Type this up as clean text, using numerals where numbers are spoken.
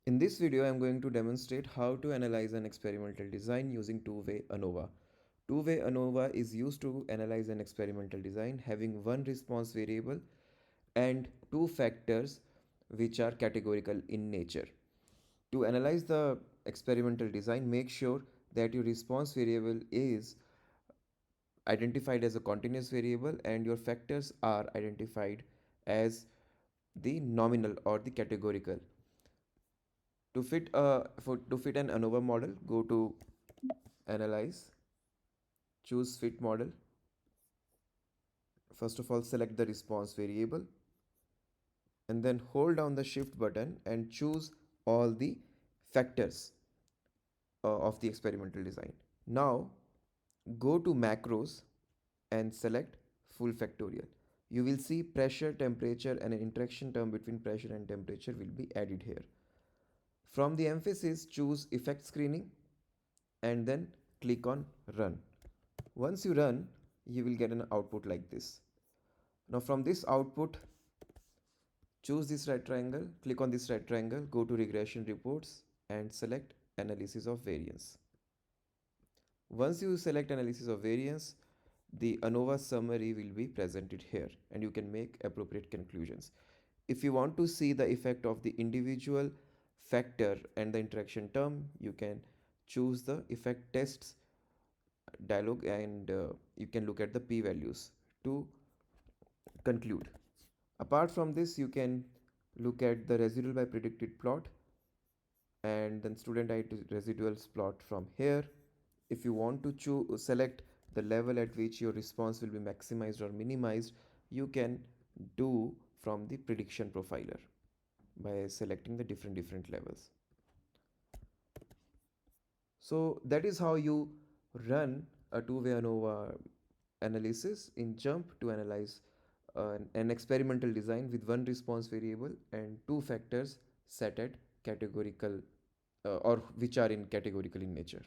In this video, I am going to demonstrate how to analyze an experimental design using Two Way ANOVA. Two Way ANOVA is used to analyze an experimental design having one response variable and two factors which are categorical in nature. To analyze the experimental design, make sure that your response variable is identified as a continuous variable and your factors are identified as the nominal or the categorical. To fit an ANOVA model, go to analyze, choose fit model. First of all, select the response variable and then hold down the shift button and choose all the factors of the experimental design. Now go to macros and select full factorial. You will see pressure, temperature and an interaction term between pressure and temperature will be added here. From the emphasis, choose effect screening and then click on run. Once you run, you will get an output like this. Now from this output, choose this right triangle, click on this right triangle, go to regression reports and select analysis of variance. Once you select analysis of variance, the ANOVA summary will be presented here and you can make appropriate conclusions. If you want to see the effect of the individual factor and the interaction term, you can choose the effect tests dialog and you can look at the p-values to conclude. Apart from this, you can look at the residual by predicted plot and then student residuals plot from here. If you want to select the level at which your response will be maximized or minimized, you can do from the prediction profiler by selecting the different levels. So that is how you run a two-way ANOVA analysis in JMP to analyze an experimental design with one response variable and two factors set at categorical or which are in categorical in nature.